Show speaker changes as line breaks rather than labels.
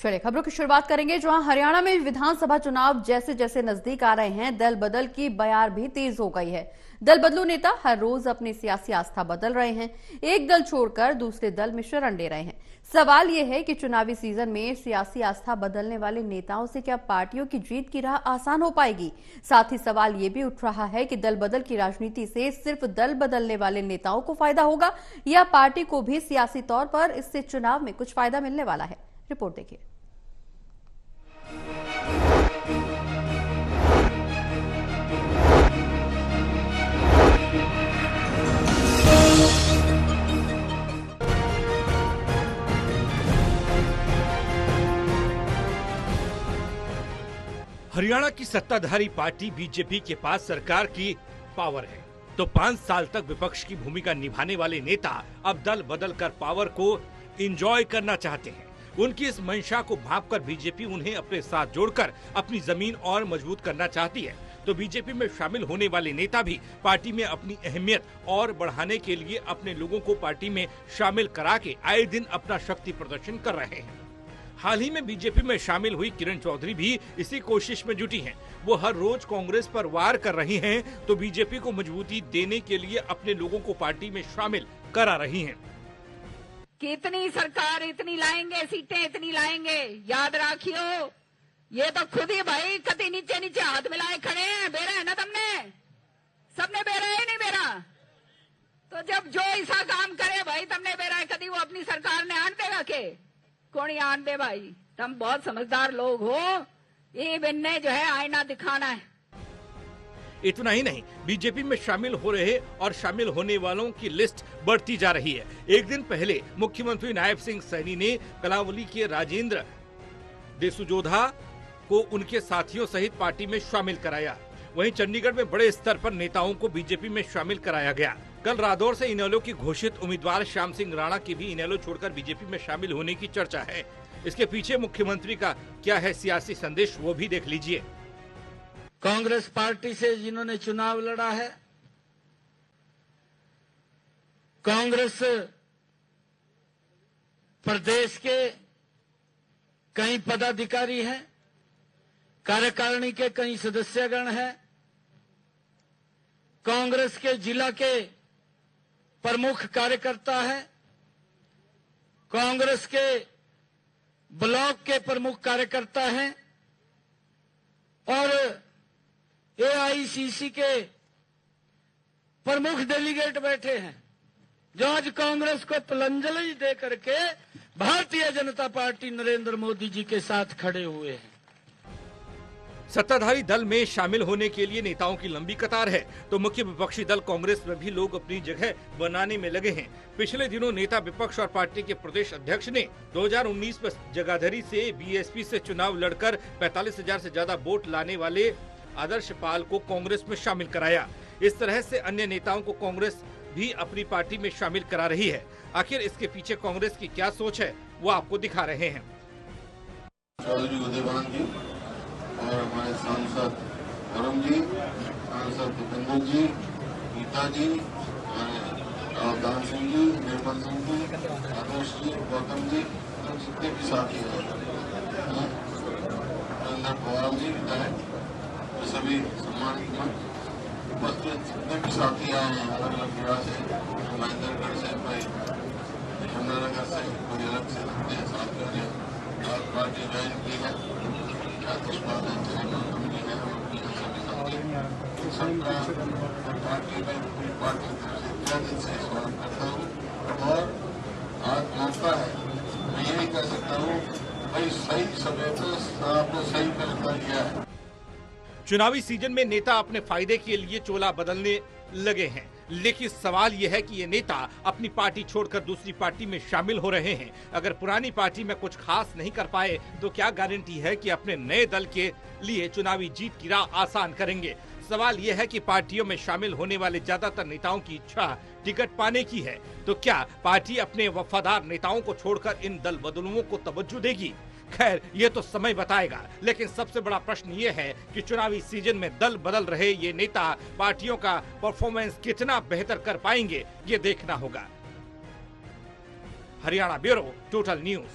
चलिए खबरों की शुरुआत करेंगे, जहां हरियाणा में विधानसभा चुनाव जैसे जैसे नजदीक आ रहे हैं, दल बदल की बयार भी तेज हो गई है। दल बदलू नेता हर रोज अपनी सियासी आस्था बदल रहे हैं, एक दल छोड़कर दूसरे दल में शरण ले रहे हैं। सवाल यह है कि चुनावी सीजन में सियासी आस्था बदलने वाले नेताओं से क्या पार्टियों की जीत की राह आसान हो पाएगी? साथ ही सवाल यह भी उठ रहा है कि दल बदल की राजनीति से सिर्फ दल बदलने वाले नेताओं को फायदा होगा या पार्टी को भी सियासी तौर पर इससे चुनाव में कुछ फायदा मिलने वाला है। रिपोर्ट देखिए।
हरियाणा की सत्ताधारी पार्टी बीजेपी के पास सरकार की पावर है, तो 5 साल तक विपक्ष की भूमिका निभाने वाले नेता अब दल बदल कर पावर को एंजॉय करना चाहते हैं। उनकी इस मंशा को भांपकर बीजेपी उन्हें अपने साथ जोड़कर अपनी जमीन और मजबूत करना चाहती है, तो बीजेपी में शामिल होने वाले नेता भी पार्टी में अपनी अहमियत और बढ़ाने के लिए अपने लोगों को पार्टी में शामिल करा के आए दिन अपना शक्ति प्रदर्शन कर रहे हैं। हाल ही में बीजेपी में शामिल हुई किरण चौधरी भी इसी कोशिश में जुटी हैं। वो हर रोज कांग्रेस पर वार कर रही हैं, तो बीजेपी को मजबूती देने के लिए अपने लोगों को पार्टी में शामिल करा रही हैं।
कितनी सरकार इतनी लाएंगे, सीटें इतनी लाएंगे, याद रखियो ये तो खुद ही भाई कति नीचे नीचे हाथ मिलाए खड़े हैं। बेरा है ना तुमने, सबने बेरा है नहीं बेरा, तो जब जो ऐसा काम करे भाई तुमने बेरा है, कभी वो अपनी सरकार ने आन देगा के कौन ही आन दे भाई। तुम बहुत समझदार लोग हो, ये बिन्ने जो है आईना दिखाना है।
इतना ही नहीं, बीजेपी में शामिल हो रहे और शामिल होने वालों की लिस्ट बढ़ती जा रही है। एक दिन पहले मुख्यमंत्री नायब सिंह सैनी ने कलावली के राजेंद्र देसुजोधा को उनके साथियों सहित पार्टी में शामिल कराया। वहीं चंडीगढ़ में बड़े स्तर पर नेताओं को बीजेपी में शामिल कराया गया। कल रादौर से इनेलो के घोषित उम्मीदवार श्याम सिंह राणा की भी इनेलो छोड़कर बीजेपी में शामिल होने की चर्चा है। इसके पीछे मुख्यमंत्री का क्या है सियासी संदेश, वो भी देख लीजिए।
कांग्रेस पार्टी से जिन्होंने चुनाव लड़ा है, कांग्रेस प्रदेश के कई पदाधिकारी हैं, कार्यकारिणी के कई सदस्यगण हैं, कांग्रेस के जिला के प्रमुख कार्यकर्ता हैं, कांग्रेस के ब्लॉक के प्रमुख कार्यकर्ता हैं और एआईसीसी के प्रमुख डेलीगेट बैठे हैं, जो आज कांग्रेस को तिलांजलि दे करके भारतीय जनता पार्टी नरेंद्र मोदी जी के साथ खड़े हुए हैं।
सत्ताधारी दल में शामिल होने के लिए नेताओं की लंबी कतार है, तो मुख्य विपक्षी दल कांग्रेस में भी लोग अपनी जगह बनाने में लगे हैं। पिछले दिनों नेता विपक्ष और पार्टी के प्रदेश अध्यक्ष ने 2019 में जगाधरी से बीएसपी से चुनाव लड़कर 45,000 से ज्यादा वोट लाने वाले आदर्श पाल को कांग्रेस में शामिल कराया। इस तरह से अन्य नेताओं को कांग्रेस भी अपनी पार्टी में शामिल करा रही है। आखिर इसके पीछे कांग्रेस की क्या सोच है, वो आपको दिखा रहे हैं।
और हमारे सांसद धर्म जी, सांसद दीपेंद्र जी, गीता जी, अवदान सिंह जी, निर्मल सिंह जी, आदर्श जी, गौतम जी, जितने भी साथी हैं, पवार जी विधायक, सभी सम्मानित उपस्थित जितने भी साथी आए हैं, अलग अलग जिला से, महेंद्रगढ़ से, कोई यमुनानगर से, कोई अलग से जितने साथियों ने पार्टी ज्वाइन की है, पार्टी में पूरी पार्टी से स्वागत करता हूँ और आज मौका है, मैं यही कह सकता हूँ भाई सही समय पर आपने सही फैसला लिया है।
चुनावी सीजन में नेता अपने फायदे के लिए चोला बदलने लगे हैं, लेकिन सवाल यह है कि ये नेता अपनी पार्टी छोड़कर दूसरी पार्टी में शामिल हो रहे हैं। अगर पुरानी पार्टी में कुछ खास नहीं कर पाए तो क्या गारंटी है कि अपने नए दल के लिए चुनावी जीत की राह आसान करेंगे? सवाल यह है कि पार्टियों में शामिल होने वाले ज्यादातर नेताओं की इच्छा टिकट पाने की है, तो क्या पार्टी अपने वफादार नेताओं को छोड़कर इन दल बदलुओं को तवज्जो देगी? खैर, ये तो समय बताएगा, लेकिन सबसे बड़ा प्रश्न ये है कि चुनावी सीजन में दल बदल रहे ये नेता पार्टियों का परफॉर्मेंस कितना बेहतर कर पाएंगे, ये देखना होगा। Haryana bureau, total news.